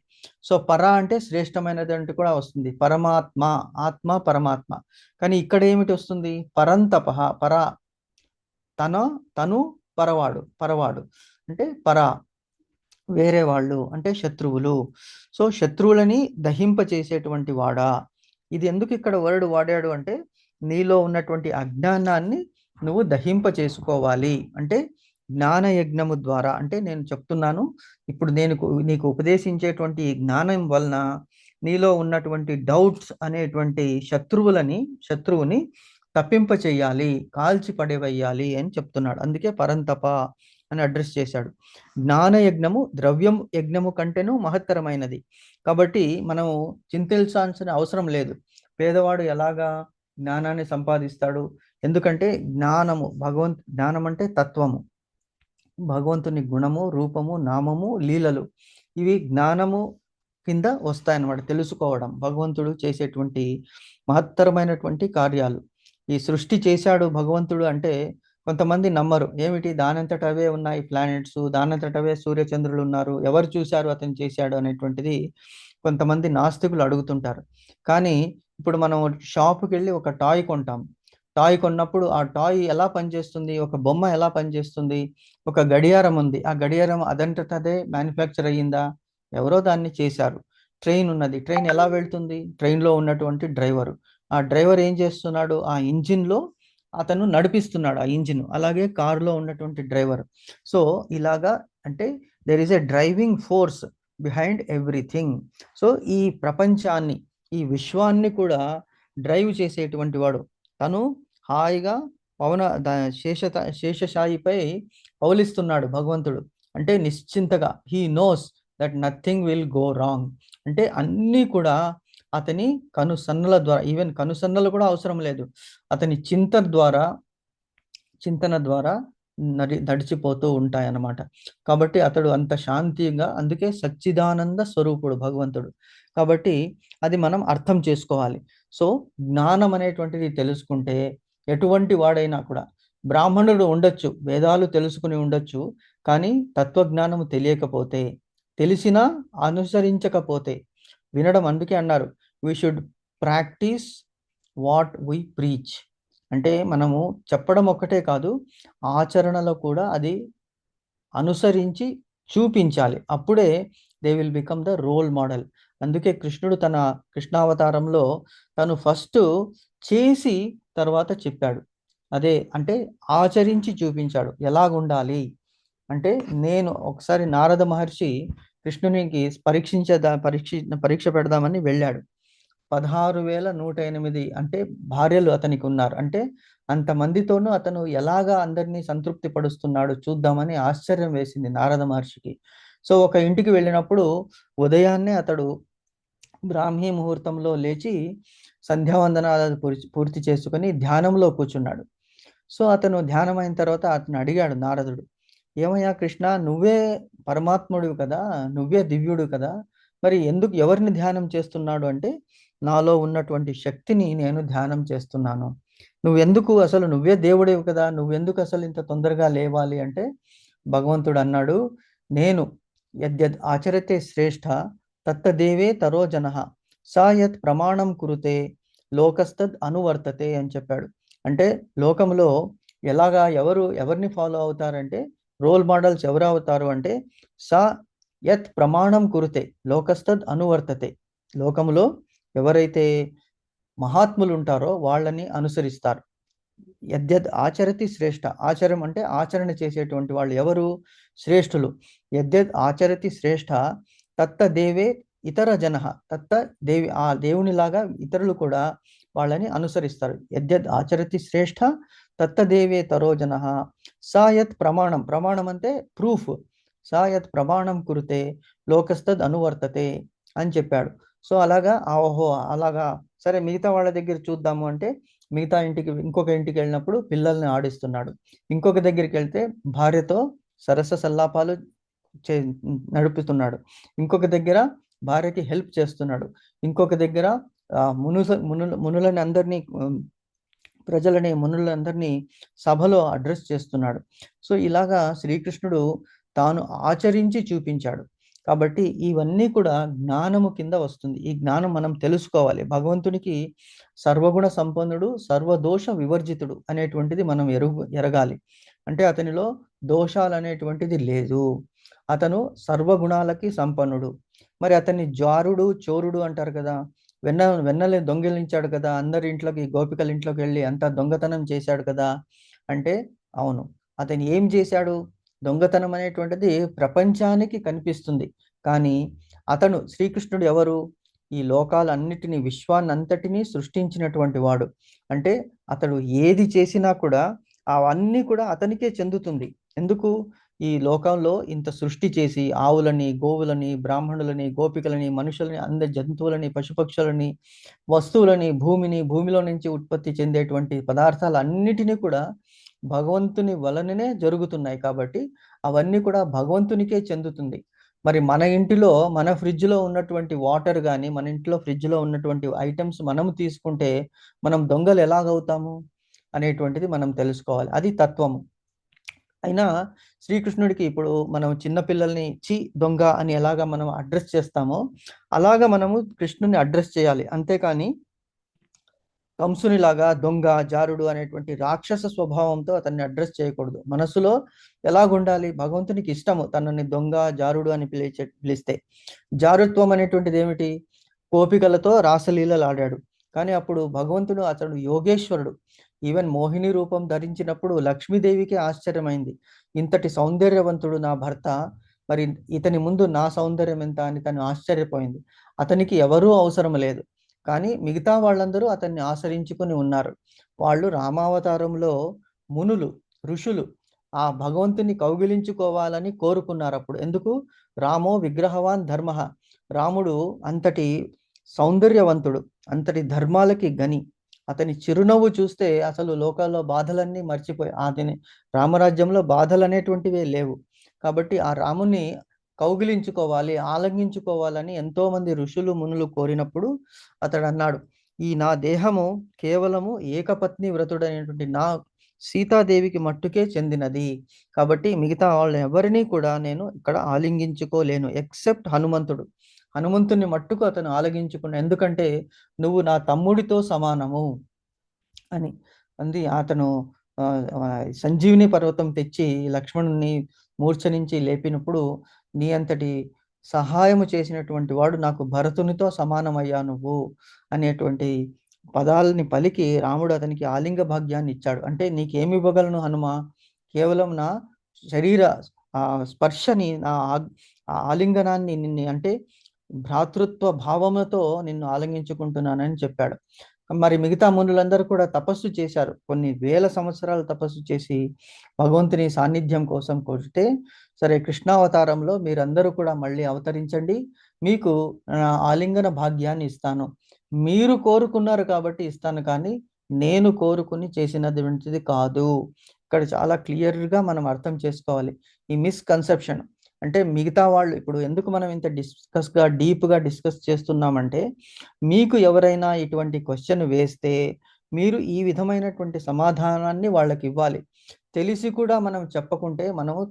సో పర అంటే శ్రేష్టమైనది అంటే కూడా వస్తుంది, పరమాత్మ, ఆత్మ పరమాత్మ. కానీ ఇక్కడ ఏమిటి వస్తుంది, పరంతప, పర తను పరవాడు అంటే వేరే వాళ్ళు అంటే శత్రువులు. సో శత్రువులని దహింప చేసేటువంటి వాడా. ఇది ఎందుకు ఇక్కడ వర్డ్ వాడాడు అంటే నీలో ఉన్నటువంటి అజ్ఞానాన్ని నువ్వు దహింప చేసుకోవాలి అంటే జ్ఞానయజ్ఞము ద్వారా. అంటే నేను చెప్తున్నాను ఇప్పుడు, నేను నీకు ఉపదేశించేటువంటి ఈ జ్ఞానం వలన నీలో ఉన్నటువంటి డౌట్స్ అనేటువంటి శత్రువుని తప్పింప చేయాలి, కాల్చి పడేవేయాలి అని చెప్తున్నాడు. అందుకే పరంతప అని అడ్రస్ చేశాడు. జ్ఞానయజ్ఞము ద్రవ్యం యజ్ఞము కంటేను మహత్తరమైనది. కాబట్టి మనము చింతించాల్సిన అవసరం లేదు. పేదవాడు ఎలాగా జ్ఞానాన్ని సంపాదిస్తాడు, ఎందుకంటే జ్ఞానం అంటే తత్వము, భగవంతుని గుణము, రూపము, నామము, లీలలు, ఇవి జ్ఞానము కింద వస్తాయన్నమాట. తెలుసుకోవడం, భగవంతుడు చేసేటువంటి మహత్తరమైనటువంటి కార్యాలు. ఈ సృష్టి చేశాడు భగవంతుడు అంటే కొంతమంది నమ్మరు. ఏమిటి, దానంతట అవే ఉన్నాయి ప్లానెట్స్, దానంతట అవే సూర్యచంద్రులు ఉన్నారు, ఎవరు చూశారు అతను చేశాడు అనేటువంటిది కొంతమంది నాస్తికులు అడుగుతుంటారు. కానీ ఇప్పుడు మనం షాపుకి వెళ్ళి ఒక టాయ్ కొంటాం. టాయ్ కొన్నప్పుడు ఆ టాయ్ ఎలా పనిచేస్తుంది, ఒక బొమ్మ ఎలా పనిచేస్తుంది, ఒక గడియారం ఉంది, ఆ గడియారం అదంతటదే మ్యానుఫ్యాక్చర్ అయ్యిందా, ఎవరో దాన్ని చేశారు. ట్రైన్ ఉన్నది, ట్రైన్ ఎలా వెళ్తుంది, ట్రైన్లో ఉన్నటువంటి ఆ డ్రైవర్ ఏం చేస్తున్నాడు, ఆ ఇంజిన్లో అతను నడిపిస్తున్నాడు ఆ ఇంజిన్. అలాగే కారులో ఉన్నటువంటి డ్రైవర్. సో ఇలాగా అంటే there is a driving force behind everything. So ఈ ప్రపంచాన్ని, ఈ విశ్వాన్ని కూడా డ్రైవ్ చేసేటువంటి వాడు తను. హాయిగా శేషశాయిపై పౌలిస్తున్నాడు భగవంతుడు. అంటే నిశ్చింతగా, he knows that nothing will go wrong. అంటే అన్నీ కూడా అతని కనుసన్నల ద్వారా, ఈవెన్ కనుసన్నలు కూడా అవసరం లేదు, అతని చింతన ద్వారా నడిచిపోతూ ఉంటాయన్నమాట. కాబట్టి అతడు అంత శాంతిగా, అందుకే సచ్చిదానంద స్వరూపుడు భగవంతుడు. కాబట్టి అది మనం అర్థం చేసుకోవాలి. సో జ్ఞానం అనేటువంటిది తెలుసుకుంటే ఎటువంటి వాడైనా కూడా, బ్రాహ్మణుడు ఉండొచ్చు, వేదాలు తెలుసుకుని ఉండొచ్చు, కానీ తత్వజ్ఞానము తెలియకపోతే, తెలిసినా అనుసరించకపోతే, వినడం. అందుకే అన్నారు we should practice what we preach. అంటే మనము చెప్పడం ఒక్కటే కాదు, ఆచరణలో కూడా అది అనుసరించి చూపించాలి. అప్పుడే they will become the role model. అందుకే కృష్ణుడు తన కృష్ణావతారంలో తను ఫస్ట్ చేసి తర్వాత చెప్పాడు. అదే అంటే ఆచరించి చూపించాడు ఎలాగుండాలి అంటే. నేను ఒకసారి నారద మహర్షి కృష్ణునికి పరీక్ష పెడదామని వెళ్ళాడు. 16,108 అంటే భార్యలు అతనికి ఉన్నారు. అంటే అంతమందితోనూ అతను ఎలాగా అందరినీ సంతృప్తి పరుస్తున్నాడు చూద్దామని ఆశ్చర్యం వేసింది నారద మహర్షికి. సో ఒక ఇంటికి వెళ్ళినప్పుడు ఉదయాన్నే అతడు బ్రాహ్మీ ముహూర్తంలో లేచి సంధ్యావందనాలు పూర్తి చేసుకుని ధ్యానంలో కూర్చున్నాడు. సో అతను ధ్యానం అయిన తర్వాత అతను అడిగాడు నారదుడు, ఏమయ్యా కృష్ణ, నువ్వే పరమాత్ముడివి కదా, నువ్వే దివ్యుడు కదా, మరి ఎందుకు ఎవరిని ధ్యానం చేస్తున్నాడు అంటే, నాలో ఉన్నటువంటి శక్తిని నేను ధ్యానం చేస్తున్నాను. నువ్వెందుకు, అసలు నువ్వే దేవుడివి కదా, నువ్వెందుకు అసలు ఇంత తొందరగా లేవాలి అంటే, భగవంతుడు అన్నాడు, నేను యద్యద్ ఆచరతే శ్రేష్ఠ తత్తదేవే తరో జనః సా యత్ ప్రమాణం కురుతే లోకస్తద్ అనువర్తతే అని చెప్పాడు. అంటే లోకంలో ఎలాగా ఎవరిని ఫాలో అవుతారంటే, రోల్ మోడల్స్ ఎవరు అవుతారు అంటే, సా యత్ ప్రమాణం కురుతే లోకస్తద్ అనువర్తతే, లోకములో ఎవరైతే మహాత్ములు ఉంటారో వాళ్ళని అనుసరిస్తారు. యద్యద్ ఆచరతి శ్రేష్ఠ, ఆచరం అంటే ఆచరణ చేసేటువంటి వాళ్ళు ఎవరు, శ్రేష్ఠులు. యద్యద్ ఆచరతి శ్రేష్ఠ తత్త దేవే ఇతర జన, తత్త దేవి, ఆ దేవునిలాగా ఇతరులు కూడా వాళ్ళని అనుసరిస్తారు. యద్యద్ ఆచరతి శ్రేష్ఠ తత్త దేవే తరో జన సాయత్ ప్రమాణం, ప్రమాణం అంటే ప్రూఫ్, సాయత్ ప్రమాణం కురితే లోకస్తద్ అనువర్తతే అని చెప్పాడు. సో అలాగా ఓహో అలాగా సరే మిగతా వాళ్ళ దగ్గర చూద్దాము అంటే, మిగతా ఇంకొక ఇంటికి వెళ్ళినప్పుడు పిల్లల్ని ఆడిస్తున్నాడు. ఇంకొక దగ్గరికి వెళ్తే భార్యతో సరస సల్లాపాలు నడుపుతున్నాడు. ఇంకొక దగ్గర భార్యకి హెల్ప్ చేస్తున్నాడు. ఇంకొక దగ్గర మునులని అందరినీ, మునులందరినీ సభలో అడ్రస్ చేస్తున్నాడు. సో ఇలాగా శ్రీకృష్ణుడు తాను ఆచరించి చూపించాడు. కాబట్టి ఇవన్నీ కూడా జ్ఞానము కింద వస్తుంది. ఈ జ్ఞానం మనం తెలుసుకోవాలి. భగవంతునికి సర్వగుణ సంపన్నుడు, సర్వదోష వివర్జితుడు అనేటువంటిది మనం ఎరగాలి. అంటే అతనిలో దోషాలు అనేటువంటిది లేదు. అతను సర్వగుణాలకి సంపన్నుడు. మరి అతన్ని జారుడు, చోరుడు అంటారు కదా, వెన్నలే దొంగిలించాడు కదా, అందరి ఇంట్లోకి, గోపికల ఇంట్లోకి వెళ్ళి అంతా దొంగతనం చేశాడు కదా అంటే, అవును, అతను ఏం చేశాడు? దొంగతనం అనేటువంటిది ప్రపంచానికి కనిపిస్తుంది. కానీ అతను, శ్రీకృష్ణుడు ఎవరు? ఈ లోకాలన్నిటినీ, విశ్వాన్నంతటినీ సృష్టించినటువంటి వాడు. అంటే అతడు ఏది చేసినా కూడా అవన్నీ కూడా అతనికే చెందుతుంది. ఎందుకు? ఈ లోకంలో ఇంత సృష్టి చేసి ఆవులని, గోవులని, బ్రాహ్మణులని, గోపికలని, మనుషులని, అందరి జంతువులని, పశుపక్షులని, వస్తువులని, భూమిలో నుంచి ఉత్పత్తి చెందేటువంటి పదార్థాలన్నిటినీ కూడా భగవంతుని వలననే జరుగుతున్నాయి. కాబట్టి అవన్నీ కూడా భగవంతునికే చెందుతుంది. మరి మన ఇంటిలో, మన ఫ్రిడ్జ్లో ఉన్నటువంటి వాటర్ కానీ, మన ఇంట్లో ఫ్రిడ్జ్లో ఉన్నటువంటి ఐటమ్స్ మనము తీసుకుంటే మనం దొంగలు ఎలాగవుతాము అనేటువంటిది మనం తెలుసుకోవాలి. అది తత్వము. అయినా శ్రీకృష్ణుడికి ఇప్పుడు మనం చిన్నపిల్లల్ని చి దొంగ అని ఎలాగా మనం అడ్రస్ చేస్తామో అలాగా మనము కృష్ణుని అడ్రస్ చేయాలి. అంతేకాని కంసునిలాగా దొంగ, జారుడు అనేటువంటి రాక్షస స్వభావంతో అతన్ని అడ్రస్ చేయకూడదు. మనసులో ఎలాగుండాలి? భగవంతునికి ఇష్టము తనని దొంగ, జారుడు అని పిలిస్తే. జారుత్వం అనేటువంటిది ఏమిటి? గోపికలతో రాసలీలలు ఆడాడు. కానీ అప్పుడు భగవంతుడు, అతడు యోగేశ్వరుడు. ఈవెన్ మోహిని రూపం ధరించినప్పుడు లక్ష్మీదేవికి ఆశ్చర్యమైంది. ఇంతటి సౌందర్యవంతుడు నా భర్త, మరి ఇతని ముందు నా సౌందర్యం ఎంత అని తను ఆశ్చర్యపోయింది. అతనికి ఎవరూ అవసరం లేదు. కానీ మిగతా వాళ్ళందరూ అతన్ని ఆశ్రయించుకొని ఉన్నారు. వాళ్ళు రామావతారంలో మునులు, ఋషులు ఆ భగవంతుని కౌగిలించుకోవాలని కోరుకున్నారు. అప్పుడు ఎందుకు? రామో విగ్రహవాన్ ధర్మ, రాముడు అంతటి సౌందర్యవంతుడు, అంతటి ధర్మాలకి గని. అతని చిరునవ్వు చూస్తే అసలు లోకాల్లో బాధలన్నీ మర్చిపోయి, అతని రామరాజ్యంలో బాధలు అనేటువంటివే లేవు. కాబట్టి ఆ రాముని కౌగిలించుకోవాలి, ఆలంఘించుకోవాలని ఎంతో మంది ఋషులు, మునులు కోరినప్పుడు అతడు అన్నాడు, ఈ నా దేహము కేవలము ఏకపత్ని వ్రతుడైనటువంటి నా సీతాదేవికి మట్టుకే చెందినది. కాబట్టి మిగతా వాళ్ళని ఎవరినీ కూడా నేను ఇక్కడ ఆలింగించుకోలేను, ఎక్సెప్ట్ హనుమంతుడు. హనుమంతుని మట్టుకు అతను ఆలగించుకున్న, ఎందుకంటే నువ్వు నా తమ్ముడితో సమానము అని అంది. అతను సంజీవిని పర్వతం తెచ్చి లక్ష్మణుని మూర్ఛ నుంచి లేపినప్పుడు, నీ అంతటి సహాయము చేసినటువంటి వాడు నాకు భరతునితో సమానమయ్యా నువ్వు అనేటువంటి పదాలని పలికి రాముడు అతనికి ఆలింగ భాగ్యాన్ని ఇచ్చాడు. అంటే నీకేమి ఇవ్వగలను హనుమ? కేవలం నా శరీర స్పర్శని, నా ఆలింగనాన్ని, నిన్ను అంటే భ్రాతృత్వ భావముతో నిన్ను ఆలింగించుకుంటున్నానని చెప్పాడు. మరి మిగతా మునులందరూ కూడా తపస్సు చేశారు, కొన్ని వేల సంవత్సరాలు తపస్సు చేసి భగవంతుని సాన్నిధ్యం కోసం కోరితే, సరే కృష్ణావతారంలో మీరందరూ కూడా మళ్ళీ అవతరించండి, మీకు ఆలింగన భాగ్యాన్ని ఇస్తాను, మీరు కోరుకున్నారు కాబట్టి ఇస్తాను, కానీ నేను కోరుకుని చేసినటువంటిది కాదు. ఇక్కడ చాలా క్లియర్గా మనం అర్థం చేసుకోవాలి ఈ మిస్కన్సెప్షన్. అంటే మిగతా వాళ్ళు ఇప్పుడు ఎందుకు మనం ఇంత డీప్గా డిస్కస్ చేస్తున్నామంటే, మీకు ఎవరైనా ఇటువంటి క్వశ్చన్ వేస్తే మీరు ఈ విధమైనటువంటి సమాధానాన్ని వాళ్ళకి ఇవ్వాలి. తెలిసి కూడా మనం చెప్పకుంటే మనము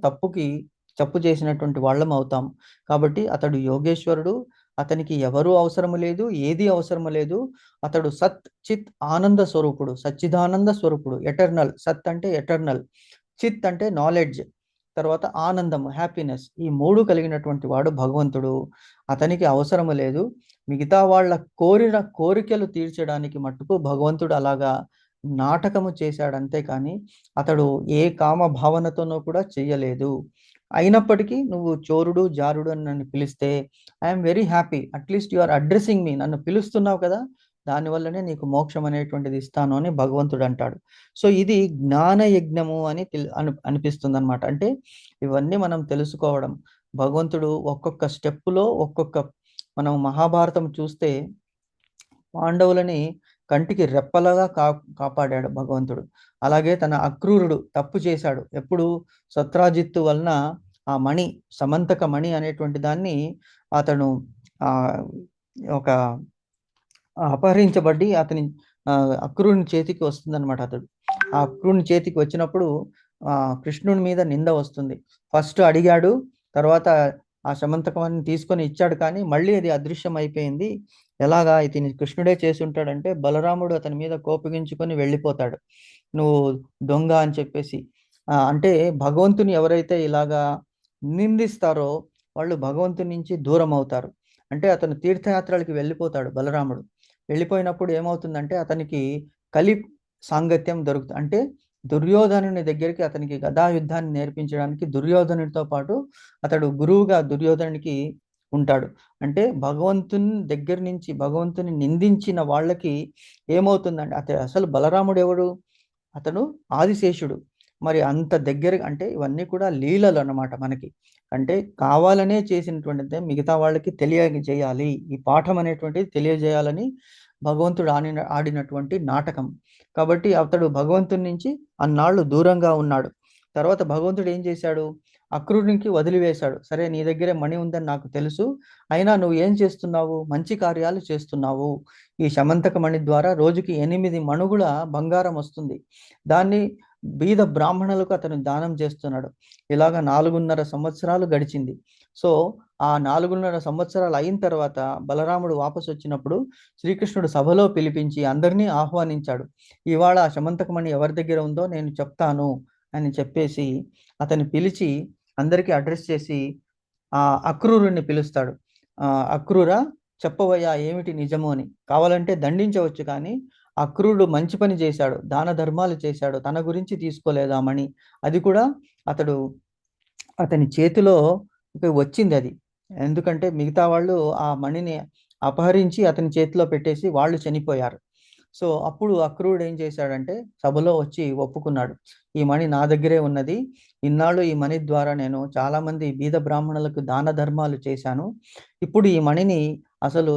తప్పు చేసినటువంటి వాళ్ళం అవుతాం. కాబట్టి అతడు యోగేశ్వరుడు, అతనికి ఎవరు అవసరము లేదు, ఏది అవసరము లేదు. అతడు సత్ చిత్ ఆనంద స్వరూపుడు, సచ్చిదానంద స్వరూపుడు, ఎటర్నల్. సత్ అంటే ఎటర్నల్, చిత్ అంటే నాలెడ్జ్, తర్వాత ఆనందము హ్యాపీనెస్, ఈ మూడు కలిగినటువంటి వాడు భగవంతుడు. అతనికి అవసరము లేదు, మిగతా వాళ్ళ కోరిన కోరికలు తీర్చడానికి మట్టుకు భగవంతుడు అలాగా నాటకము చేశాడు, అంతే కానీ అతడు ఏ కామ భావనతోనూ కూడా చెయ్యలేదు. అయినప్పటికీ నువ్వు చోరుడు జారుడు అని నన్ను పిలిస్తే I'm very happy, at least you are addressing me, నన్ను పిలుస్తున్నావు కదా, దానివల్లనే నీకు మోక్షం అనేటువంటిది ఇస్తాను అని భగవంతుడు అంటాడు. సో ఇది జ్ఞాన యజ్ఞము అని అనిపిస్తుంది అనమాట. అంటే ఇవన్నీ మనం తెలుసుకోవడం, భగవంతుడు ఒక్కొక్క స్టెప్పులో మనం మహాభారతం చూస్తే పాండవులని కంటికి రెప్పలాగా కాపాడాడు భగవంతుడు. అలాగే తన అక్రూరుడు తప్పు చేశాడు, ఎప్పుడు సత్రాజిత్తు వలన ఆ మణి, సమంతక మణి అనేటువంటి దాన్ని అతను ఒక అపహరించబడి అతని అక్రూరుని చేతికి వస్తుందన్నమాట. అతడు ఆ అక్రూరుని చేతికి వచ్చినప్పుడు కృష్ణుని మీద నింద వస్తుంది. ఫస్ట్ అడిగాడు, తర్వాత ఆ సమంతకాన్ని తీసుకొని ఇచ్చాడు, కానీ మళ్ళీ అది అదృశ్యం అయిపోయింది. ఎలాగా ఇతని కృష్ణుడే చేసి ఉంటాడంటే, బలరాముడు అతని మీద కోపగించుకొని వెళ్ళిపోతాడు, నువ్వు దొంగ అని చెప్పేసి. అంటే భగవంతుని ఎవరైతే ఇలాగా నిందిస్తారో వాళ్ళు భగవంతుని నుంచి దూరం అవుతారు. అంటే అతను తీర్థయాత్రలకి వెళ్ళిపోతాడు బలరాముడు. వెళ్ళిపోయినప్పుడు ఏమవుతుందంటే అతనికి కలి సాంగత్యం దొరుకుతుంది. అంటే దుర్యోధనుని దగ్గరికి అతనికి గదా యుద్ధాన్ని నేర్పించడానికి దుర్యోధనుడితో పాటు అతడు గురువుగా దుర్యోధనునికి ఉంటాడు. అంటే భగవంతుని దగ్గర నుంచి భగవంతుని నిందించిన వాళ్ళకి ఏమవుతుందంటే, అసలు బలరాముడు ఎవడు? అతను ఆదిశేషుడు. మరి అంత దగ్గర, అంటే ఇవన్నీ కూడా లీలలు అన్నమాట మనకి. అంటే కావాలనే చేసినటువంటిదే మిగతా వాళ్ళకి తెలియజేయాలి, ఈ పాఠం అనేటువంటిది తెలియజేయాలని భగవంతుడు ఆడినటువంటి నాటకం. కాబట్టి అతడు భగవంతుడి నుంచి అన్నాళ్ళు దూరంగా ఉన్నాడు. తర్వాత భగవంతుడు ఏం చేశాడు? అక్రూరునికి వదిలివేశాడు. సరే, నీ దగ్గరే మణి ఉందని నాకు తెలుసు, అయినా నువ్వు ఏం చేస్తున్నావు? మంచి కార్యాలు చేస్తున్నావు. ఈ శమంతక మణి ద్వారా రోజుకి 8 మణుగుల బంగారం వస్తుంది, దాన్ని బీద బ్రాహ్మణులకు అతను దానం చేస్తున్నాడు. ఇలాగా 4.5 సంవత్సరాలు గడిచింది. సో ఆ 4.5 సంవత్సరాలు అయిన తర్వాత బలరాముడు వాపసు వచ్చినప్పుడు శ్రీకృష్ణుడు సభలో పిలిపించి అందరినీ ఆహ్వానించాడు. ఇవాళ ఆ శమంతకమణి ఎవరి దగ్గర ఉందో నేను చెప్తాను అని చెప్పేసి అతన్ని పిలిచి అందరికీ అడ్రస్ చేసి ఆ అక్రూరుని పిలుస్తాడు. అక్రూరా, చెప్పవయ్యా ఏమిటి నిజము అని. కావాలంటే దండించవచ్చు, కానీ అక్రూరుడు మంచి పని చేశాడు, దాన ధర్మాలు చేశాడు, తన గురించి తీసుకోలేదు ఆ మణి. అది కూడా అతని చేతిలో వచ్చింది అది. ఎందుకంటే మిగతా వాళ్ళు ఆ మణిని అపహరించి అతని చేతిలో పెట్టేసి వాళ్ళు చనిపోయారు. సో అప్పుడు అక్రూరుడు ఏం చేశాడంటే సభలో వచ్చి ఒప్పుకున్నాడు, ఈ మణి నా దగ్గరే ఉన్నది, ఇన్నాళ్ళు ఈ మణి ద్వారా నేను చాలా మంది బీద బ్రాహ్మణులకు దాన ధర్మాలు చేశాను, ఇప్పుడు ఈ మణిని అసలు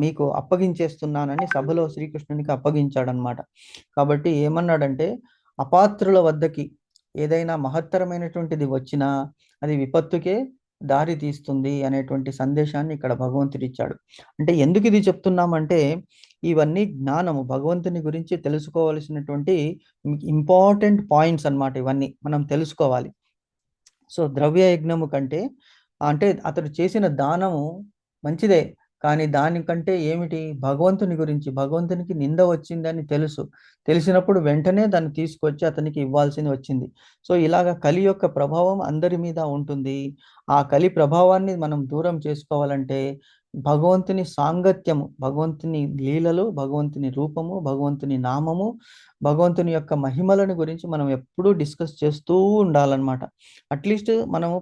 మీకు అప్పగించేస్తున్నానని సభలో శ్రీకృష్ణునికి అప్పగించాడనమాట. కాబట్టి ఏమన్నాడంటే, అపాత్రుల వద్దకి ఏదైనా మహత్తరమైనటువంటిది వచ్చినా అది విపత్తుకే దారి తీస్తుంది అనేటువంటి సందేశాన్ని ఇక్కడ భగవంతుడు ఇచ్చాడు. అంటే ఎందుకు ఇది చెప్తున్నామంటే, ఇవన్నీ జ్ఞానము, భగవంతుని గురించి తెలుసుకోవాల్సినటువంటి ఇంపార్టెంట్ పాయింట్స్ అన్నమాట. ఇవన్నీ మనం తెలుసుకోవాలి. సో ద్రవ్య యజ్ఞము కంటే, అంటే అతడు చేసిన దానము మంచిదే, కానీ దానికంటే ఏమిటి, భగవంతుని గురించి, భగవంతునికి నింద వచ్చిందని తెలిసినప్పుడు వెంటనే దాన్ని తీసుకొచ్చి అతనికి ఇవ్వాల్సింది వచ్చింది. సో ఇలాగ కలి యొక్క ప్రభావం అందరి మీద ఉంటుంది. ఆ కలి ప్రభావాన్ని మనం దూరం చేసుకోవాలంటే భగవంతుని సాంగత్యము, భగవంతుని లీలలు, భగవంతుని రూపము, భగవంతుని నామము, భగవంతుని యొక్క మహిమలను గురించి మనం ఎప్పుడూ డిస్కస్ చేస్తూ ఉండాలన్నమాట. అట్లీస్ట్ మనము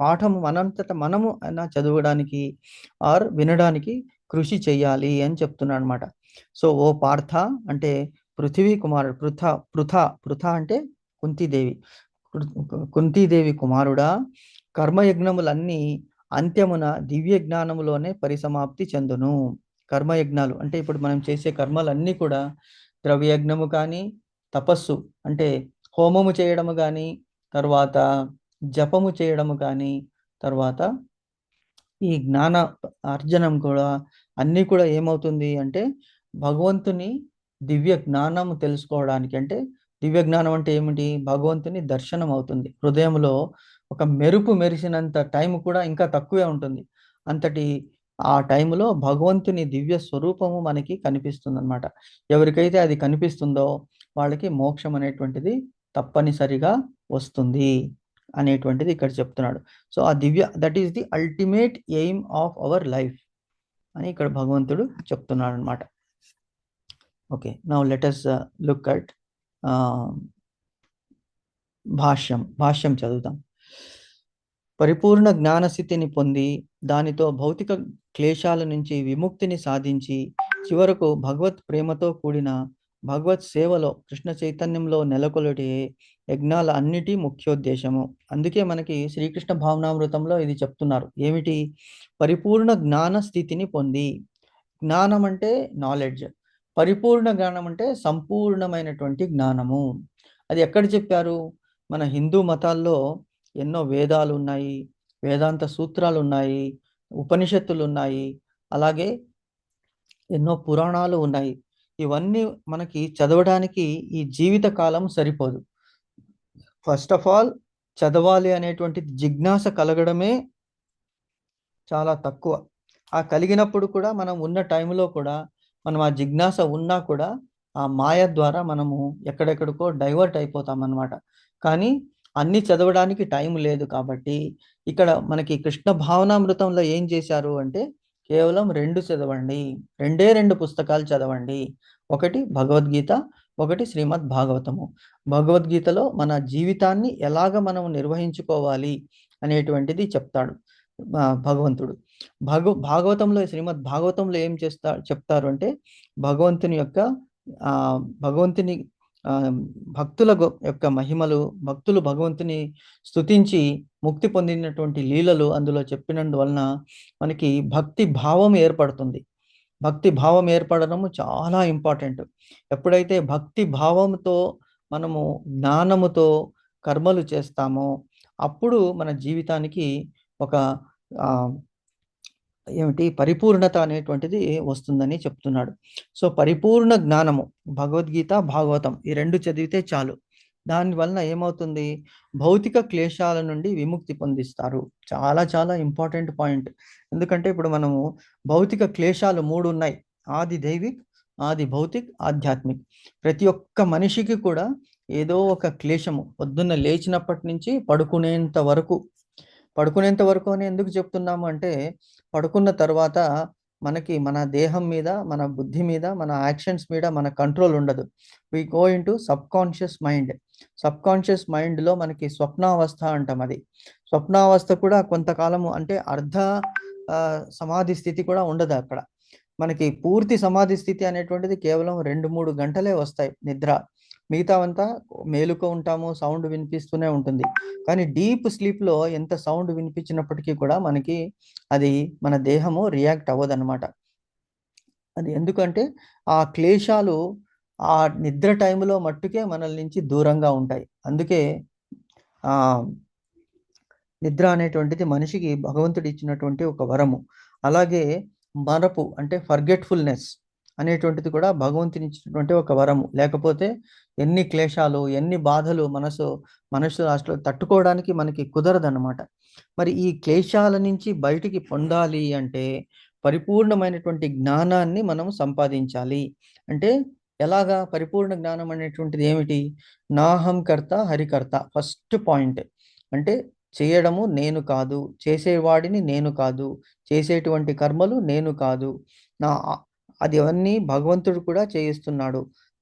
పాఠము మనంతట మనము అయినా చదవడానికి ఆర్ వినడానికి కృషి చెయ్యాలి అని చెప్తున్నాడు అనమాట. సో ఓ పార్థ అంటే పృథివీ కుమారుడు, పృథ అంటే కుంతీదేవి, కుంతీదేవి కుమారుడా, కర్మయజ్ఞములన్నీ అంత్యమున దివ్య జ్ఞానములోనే పరిసమాప్తి చెందును. కర్మయజ్ఞాలు అంటే ఇప్పుడు మనం చేసే కర్మలన్నీ కూడా ద్రవ్యయజ్ఞము కానీ, తపస్సు అంటే హోమము చేయడము కానీ, తర్వాత జపము చేయడము కానీ, తర్వాత ఈ జ్ఞాన అర్జనం కూడా అన్నీ కూడా ఏమవుతుంది అంటే భగవంతుని దివ్య జ్ఞానం తెలుసుకోవడానికి. అంటే దివ్య జ్ఞానం అంటే ఏమిటి? భగవంతుని దర్శనం అవుతుంది. హృదయంలో ఒక మెరుపు మెరిసినంత టైం కూడా ఇంకా తక్కువే ఉంటుంది. అంతటి ఆ టైంలో భగవంతుని దివ్య స్వరూపము మనకి కనిపిస్తుంది అనమాట. ఎవరికైతే అది కనిపిస్తుందో వాళ్ళకి మోక్షం అనేటువంటిది తప్పనిసరిగా వస్తుంది అనేటువంటిది ఇక్కడ చెప్తున్నాడు. సో ఆ దివ్య, that is the ultimate aim of our life అని ఇక్కడ భగవంతుడు చెప్తున్నాడు అనమాట. Okay, now let us look at భాష్యం చదువుతాం. పరిపూర్ణ జ్ఞానస్థితిని పొంది దానితో భౌతిక క్లేశాల నుంచి విముక్తిని సాధించి చివరకు భగవత్ ప్రేమతో కూడిన భగవత్ సేవలో కృష్ణ చైతన్యంలో నెలకొలటే యజ్ఞాల అన్నిటి ముఖ్యోద్దేశము. అందుకే మనకి శ్రీకృష్ణ భావనామృతంలో ఇది చెప్తున్నారు. ఏమిటి? పరిపూర్ణ జ్ఞాన స్థితిని పొంది. జ్ఞానం అంటే నాలెడ్జ్, పరిపూర్ణ జ్ఞానం అంటే సంపూర్ణమైనటువంటి జ్ఞానము. అది ఎక్కడ చెప్పారు? మన హిందూ మతాల్లో ఎన్నో వేదాలు ఉన్నాయి, వేదాంత సూత్రాలు ఉన్నాయి, ఉపనిషత్తులు ఉన్నాయి, అలాగే ఎన్నో పురాణాలు ఉన్నాయి. ఇవన్నీ మనకి చదవడానికి ఈ జీవిత కాలం సరిపోదు. ఫస్ట్ ఆఫ్ ఆల్ చదవాలి అనేటువంటి జిజ్ఞాస కలగడమే చాలా తక్కువ. ఆ కలిగినప్పుడు కూడా మనం ఉన్న టైంలో కూడా మనం ఆ జిజ్ఞాస ఉన్నా కూడా ఆ మాయ ద్వారా మనము ఎక్కడెక్కడికో డైవర్ట్ అయిపోతాం అన్నమాట. కానీ అన్ని చదవడానికి టైం లేదు కాబట్టి ఇక్కడ మనకి కృష్ణ భావనామృతంలో ఏం చేశారు అంటే కేవలం 2 చదవండి, రెండు పుస్తకాలు చదవండి. ఒకటి భగవద్గీత, ఒకటి శ్రీమద్ భాగవతము. భగవద్గీతలో మన జీవితాన్ని ఎలాగ మనం నిర్వహించుకోవాలి అనేటువంటిది చెప్తాడు భగవంతుడు. భాగవతంలో, శ్రీమద్ భాగవతంలో ఏం చెప్తారు అంటే భగవంతుని యొక్క భగవంతుని భక్తుల యొక్క మహిమలు, భక్తులు భగవంతుని స్తుతించి ముక్తి పొందినటువంటి లీలలు అందులో చెప్పినందువలన మనకి భక్తి భావం ఏర్పడుతుంది. భక్తి భావం ఏర్పడడము చాలా ఇంపార్టెంట్. ఎప్పుడైతే భక్తి భావంతో మనము జ్ఞానముతో కర్మలు చేస్తామో అప్పుడు మన జీవితానికి ఒక ఏమిటి పరిపూర్ణత అనేటువంటిది వస్తుందని చెప్తున్నాడు. సో పరిపూర్ణ జ్ఞానము, భగవద్గీత, భాగవతం ఈ 2 చదివితే చాలు. దానివలన ఏమవుతుంది? భౌతిక క్లేశాల నుండి విముక్తి పొందిస్తారు. చాలా చాలా ఇంపార్టెంట్ పాయింట్. ఎందుకంటే ఇప్పుడు మనము భౌతిక క్లేశాలు 3 ఉన్నాయి. ఆది దైవిక్, ఆది భౌతిక్, ఆధ్యాత్మిక్. ప్రతి ఒక్క మనిషికి కూడా ఏదో ఒక క్లేశము పొద్దున్న లేచినప్పటి నుంచి పడుకునేంత వరకు అని ఎందుకు చెప్తున్నాము అంటే పడుకున్న తర్వాత మనకి మన దేహం మీద, మన బుద్ధి మీద, మన యాక్షన్స్ మీద మన కంట్రోల్ ఉండదు. We go into subconscious మైండ్లో మనకి స్వప్నావస్థ అంటాం. అది స్వప్నావస్థ కూడా కొంతకాలము అంటే అర్ధ సమాధి స్థితి కూడా ఉండదు అక్కడ. మనకి పూర్తి సమాధి స్థితి అనేటువంటిది కేవలం 2-3 గంటలే వస్తాయి నిద్ర. మిగతావంతా మేలుకో ఉంటాము, సౌండ్ వినిపిస్తూనే ఉంటుంది. కానీ డీప్ స్లీప్లో ఎంత సౌండ్ వినిపించినప్పటికీ కూడా మనకి అది మన దేహము రియాక్ట్ అవ్వదన్నమాట. అది ఎందుకంటే ఆ క్లేశాలు ఆ నిద్ర టైంలో మట్టుకే మనల్ నుంచి దూరంగా ఉంటాయి. అందుకే నిద్ర అనేటువంటిది మనిషికి భగవంతుడు ఇచ్చినటువంటి ఒక వరము. అలాగే మరపు అంటే ఫర్గెట్ఫుల్నెస్ అనేటువంటిది కూడా భగవంతుని ఇచ్చినటువంటి ఒక వరము. లేకపోతే ఎన్ని క్లేశాలు, ఎన్ని బాధలు మనసు అసలు తట్టుకోవడానికి మనకి కుదరదన్నమాట. మరి ఈ క్లేశాల నుంచి బయటికి పొందాలి అంటే పరిపూర్ణమైనటువంటి జ్ఞానాన్ని మనం సంపాదించాలి. అంటే ఎలాగా? పరిపూర్ణ జ్ఞానం అనేటువంటిది ఏమిటి? నాహం కర్త హరికర్త. ఫస్ట్ పాయింట్ అంటే చేయడము నేను కాదు, చేసేవాడిని నేను కాదు, చేసేటువంటి కర్మలు నేను కాదు, నా అది అవన్నీ భగవంతుడు కూడా చేయిస్తున్నాడు.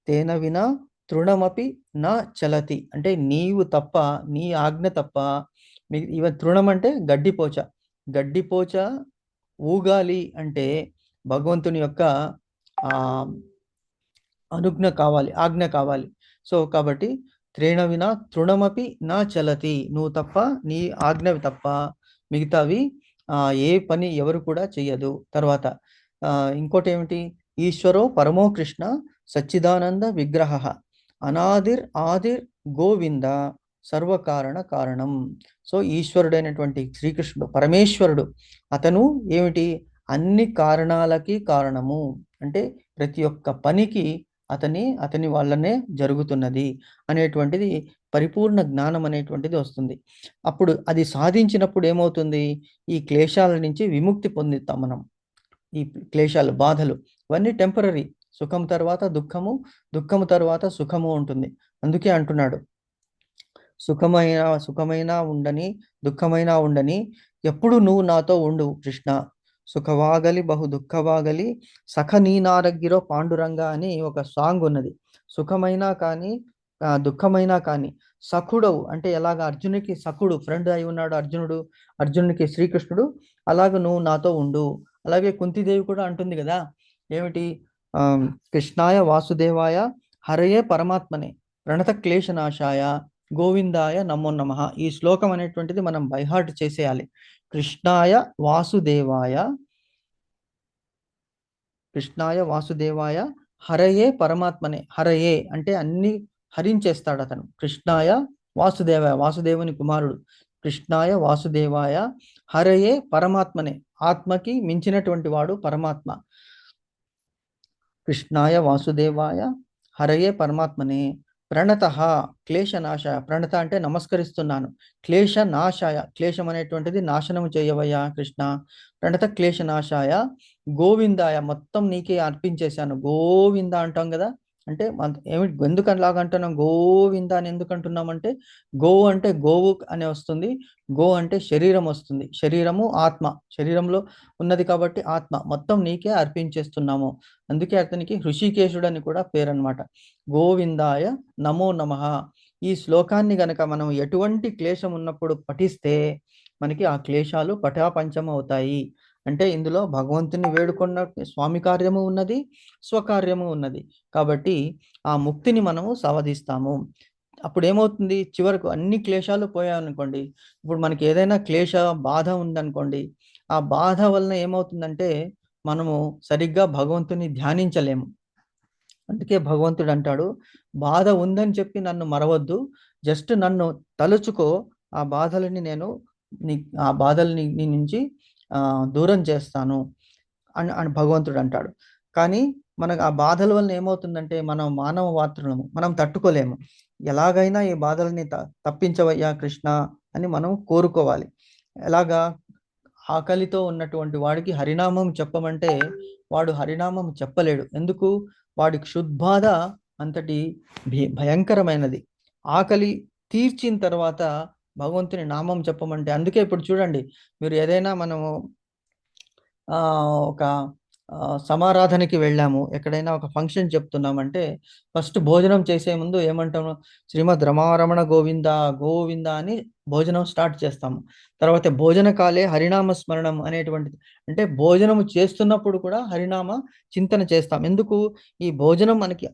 తేన వినా తృణమపి నా చలతి, అంటే నీవు తప్ప, నీ ఆజ్ఞ తప్ప తృణం అంటే గడ్డిపోచ, గడ్డిపోచ ఊగాలి అంటే భగవంతుని యొక్క ఆ అనుజ్ఞ కావాలి, ఆజ్ఞ కావాలి. సో కాబట్టి త్రేణ వినా తృణమపి నా చలతి, నువ్వు తప్ప, నీ ఆజ్ఞ తప్ప మిగతావి ఏ పని ఎవరు కూడా చెయ్యదు. తర్వాత ఇంకోటి ఏమిటి, ఈశ్వరో పరమో కృష్ణ సచ్చిదానంద విగ్రహ అనాదిర్ ఆదిర్ గోవింద సర్వకారణ కారణం. సో ఈశ్వరుడైనటువంటి శ్రీకృష్ణుడు పరమేశ్వరుడు, అతను ఏమిటి, అన్ని కారణాలకి కారణము, అంటే ప్రతి ఒక్క పనికి అతని వల్లనే జరుగుతున్నది అనేటువంటిది పరిపూర్ణ జ్ఞానం అనేటువంటిది వస్తుంది. అప్పుడు అది సాధించినప్పుడు ఏమవుతుంది, ఈ క్లేశాల నుంచి విముక్తి పొందుతాం మనం. ఈ క్లేశాలు, బాధలు ఇవన్నీ టెంపరరీ, సుఖం తర్వాత దుఃఖము, దుఃఖము తర్వాత సుఖము ఉంటుంది. అందుకే అంటున్నాడు, సుఖమైనా ఉండని, దుఃఖమైనా ఉండని, ఎప్పుడు నువ్వు నాతో ఉండు కృష్ణ. సుఖవాగలి బహు దుఃఖవాగలి సఖ నీనారగ్గిరో పాండురంగ అని ఒక సాంగ్ ఉన్నది. సుఖమైనా కానీ దుఃఖమైనా కానీ సఖుడవు, అంటే ఎలాగ అర్జునుడికి సఖుడు ఫ్రెండ్ అయి ఉన్నాడు అర్జునుడికి శ్రీకృష్ణుడు, అలాగ నువ్వు నాతో ఉండు. అలాగే కుంతిదేవి కూడా అంటుంది కదా, ఏమిటి, కృష్ణాయ వాసుదేవాయ హరయే పరమాత్మనే ప్రణత క్లేశనాశాయ గోవిందాయ నమో నమః. ఈ శ్లోకం అనేటువంటిది మనం బైహార్ట్ చేసేయాలి. కృష్ణాయ వాసుదేవాయ హరయే పరమాత్మనే, హరయే అంటే అన్ని హరించేస్తాడు అతను. కృష్ణాయ వాసుదేవాయ, వాసుదేవుని కుమారుడు, కృష్ణాయ వాసుదేవాయ హరయే పరమాత్మనే, ఆత్మకి మించినటువంటి వాడు పరమాత్మ. కృష్ణాయ వాసుదేవాయ హరయే పరమాత్మనే ప్రణత క్లేశనాశాయ, ప్రణత అంటే నమస్కరిస్తున్నాను, క్లేశనాశాయ, క్లేశం అనేటువంటిది నాశనం చేయవయ్యా కృష్ణ. ప్రణత క్లేశనాశాయ గోవిందాయ, మొత్తం నీకే అర్పించేశాను. గోవింద అంటాం కదా, అంటే ఏమిటి, ఎందుకు అలాగా అంటున్నాం, గోవింద అని ఎందుకు అంటున్నాం అంటే, గో అంటే గోవు అనే వస్తుంది, గో అంటే శరీరం వస్తుంది, శరీరము ఆత్మ, శరీరంలో ఉన్నది కాబట్టి ఆత్మ మొత్తం నీకే అర్పించేస్తున్నాము. అందుకే అతనికి హృషికేశుడు అని కూడా పేరు అనమాట. గోవిందాయ నమో నమః. ఈ శ్లోకాన్ని గనక మనం ఎటువంటి క్లేశం ఉన్నప్పుడు పఠిస్తే మనకి ఆ క్లేశాలు పటాపంచం అవుతాయి. అంటే ఇందులో భగవంతుని వేడుకున్న స్వామి కార్యము ఉన్నది, స్వకార్యము ఉన్నది. కాబట్టి ఆ ముక్తిని మనము సాధిస్తాము. అప్పుడు ఏమవుతుంది, చివరకు అన్ని క్లేశాలు పోయాయనుకోండి, ఇప్పుడు మనకి ఏదైనా క్లేశ బాధ ఉందనుకోండి, ఆ బాధ వలన ఏమవుతుందంటే మనము సరిగ్గా భగవంతుని ధ్యానించలేము. అందుకే భగవంతుడు అంటాడు, బాధ ఉందని చెప్పి నన్ను మరవద్దు, జస్ట్ నన్ను తలుచుకో, ఆ బాధలని ఆ బాధల్ని నీ నుంచి దూరం చేస్తాను అని భగవంతుడు అంటాడు. కానీ మనకు ఆ బాధల వలన ఏమవుతుందంటే, మనం మానవ మాత్రులము, మనం తట్టుకోలేము. ఎలాగైనా ఈ బాధల్ని తప్పించవయ్యా కృష్ణ అని మనం కోరుకోవాలి. ఎలాగా, ఆకలితో ఉన్నటువంటి వాడికి హరినామం చెప్పమంటే వాడు హరినామం చెప్పలేడు. ఎందుకు, వాడికి క్షుద్బాధ అంతటి భయంకరమైనది. ఆకలి తీర్చిన తర్వాత భగవంతుని నామం చెప్పమంటే, అందుకే ఇప్పుడు చూడండి, మీరు ఏదైనా మనము ఒక సమారాధనకి వెళ్ళాము, ఎక్కడైనా ఒక ఫంక్షన్ చెప్తున్నామంటే ఫస్ట్ భోజనం చేసే ముందు ఏమంటాము, శ్రీమద్ రమారమణ గోవింద గోవింద అని భోజనం స్టార్ట్ చేస్తాము. తర్వాత భోజన కాలే హరినామ స్మరణం అనేటువంటిది, అంటే భోజనం చేస్తున్నప్పుడు కూడా హరినామ చింతన చేస్తాం. ఎందుకు, ఈ భోజనం మనకి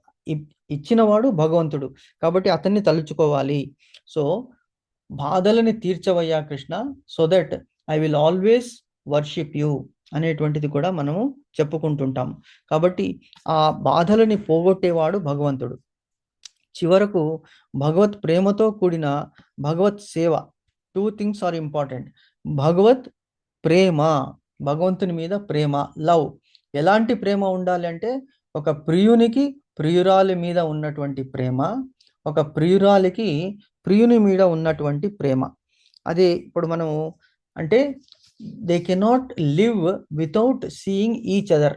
ఇచ్చినవాడు భగవంతుడు కాబట్టి అతన్ని తలుచుకోవాలి. సో బాధలని తీర్చవయ్యా Krishna, so that I will always worship you అనేటువంటిది కూడా మనము చెప్పుకుంటుంటాం. కాబట్టి ఆ బాధలని పోగొట్టేవాడు భగవంతుడు. చివరకు భగవత్ ప్రేమతో కూడిన భగవత్ సేవ, 2 things ఆర్ ఇంపార్టెంట్. భగవత్ ప్రేమ, భగవంతుని మీద ప్రేమ, లవ్. ఎలాంటి ప్రేమ ఉండాలి అంటే, ఒక ప్రియునికి ప్రియురాలి మీద ఉన్నటువంటి ప్రేమ, ఒక ప్రియురాలికి ప్రియుని మీద ఉన్నటువంటి ప్రేమ. అదే ఇప్పుడు మనము అంటే they cannot live without seeing each other,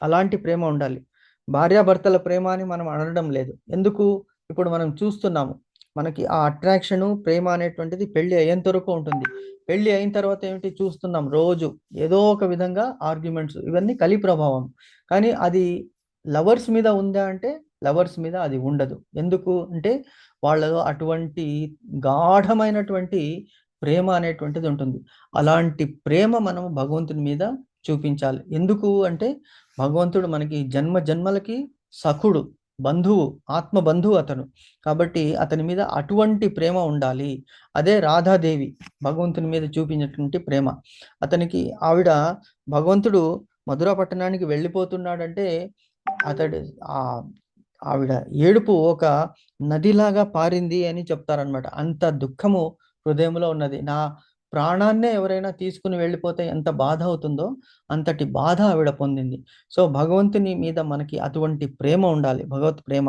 అలాంటి ప్రేమ ఉండాలి. భార్యాభర్తల ప్రేమ అని మనం అనడం లేదు. ఎందుకు, ఇప్పుడు మనం చూస్తున్నాము, మనకి ఆ అట్రాక్షను ప్రేమ అనేటువంటిది పెళ్లి అయ్యేంత వరకు ఉంటుంది. పెళ్లి అయిన తర్వాత ఏమిటి చూస్తున్నాం, రోజు ఏదో ఒక విధంగా ఆర్గ్యుమెంట్స్, ఇవన్నీ కలి ప్రభావం. కానీ అది లవర్స్ మీద ఉందా అంటే లవర్స్ మీద అది ఉండదు. ఎందుకు అంటే వాళ్ళలో అటువంటి గాఢమైనటువంటి ప్రేమ అనేటువంటిది ఉంటుంది. అలాంటి ప్రేమ మనం భగవంతుని మీద చూపించాలి. ఎందుకు అంటే భగవంతుడు మనకి జన్మ జన్మలకి సఖుడు, బంధువు, ఆత్మ బంధువు అతను. కాబట్టి అతని మీద అటువంటి ప్రేమ ఉండాలి. అదే రాధాదేవి భగవంతుని మీద చూపించినటువంటి ప్రేమ. అతనికి ఆవిడ, భగవంతుడు మధుర పట్టణానికి వెళ్ళిపోతున్నాడంటే అతడు ఆవిడ ఏడుపు ఒక నదిలాగా పారింది అని చెప్తారనమాట. అంత దుఃఖము హృదయంలో ఉన్నది. నా ప్రాణాన్నే ఎవరైనా తీసుకుని వెళ్ళిపోతే ఎంత బాధ అవుతుందో అంతటి బాధ ఆవిడ పొందింది. సో భగవంతుని మీద మనకి అటువంటి ప్రేమ ఉండాలి, భగవత్ ప్రేమ.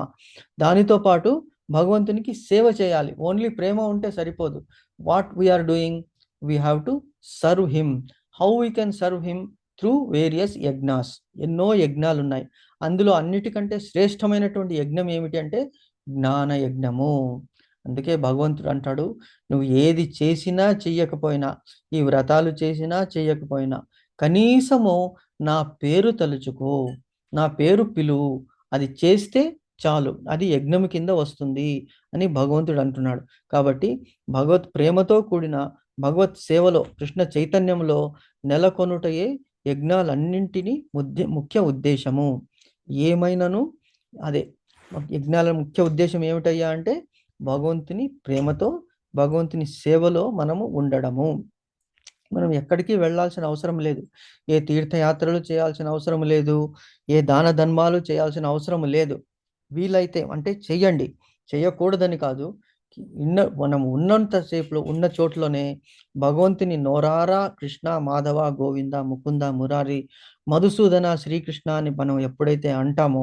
దానితో పాటు భగవంతునికి సేవ చేయాలి. ఓన్లీ ప్రేమ ఉంటే సరిపోదు. What we're doing, we have to serve him. How we can serve him? Through various yajnas. ఎన్నో యజ్ఞాలు ఉన్నాయి. అందులో అన్నిటికంటే శ్రేష్టమైనటువంటి యజ్ఞం ఏమిటి అంటే జ్ఞాన యజ్ఞము. అందుకే భగవంతుడు అంటాడు, నువ్వు ఏది చేసినా చెయ్యకపోయినా, ఈ వ్రతాలు చేసినా చెయ్యకపోయినా, కనీసము నా పేరు తలుచుకో, నా పేరు పిలువు, అది చేస్తే చాలు, అది యజ్ఞము కింద వస్తుంది అని భగవంతుడు అంటున్నాడు. కాబట్టి భగవత్ ప్రేమతో కూడిన భగవత్ సేవలో, కృష్ణ చైతన్యంలో నెలకొనుటయే యజ్ఞాలన్నింటినీ ముఖ్య ఉద్దేశము. ఏమైనాను అదే యజ్ఞాల ముఖ్య ఉద్దేశం ఏమిటయ్యా అంటే భగవంతుని ప్రేమతో, భగవంతుని సేవలో మనము ఉండడము. మనం ఎక్కడికి వెళ్ళాల్సిన అవసరం లేదు. ఏ తీర్థయాత్రలు చేయాల్సిన అవసరం లేదు. ఏ దాన ధర్మాలు చేయాల్సిన అవసరం లేదు. వీలైతే అంటే చెయ్యండి, చేయకూడదని కాదు. మనం ఉన్నంతసేపులో ఉన్న చోట్లోనే భగవంతుని నోరారా కృష్ణ, మాధవ, గోవింద, ముకుంద, మురారి, మధుసూదన, శ్రీకృష్ణ అని మనం ఎప్పుడైతే అంటామో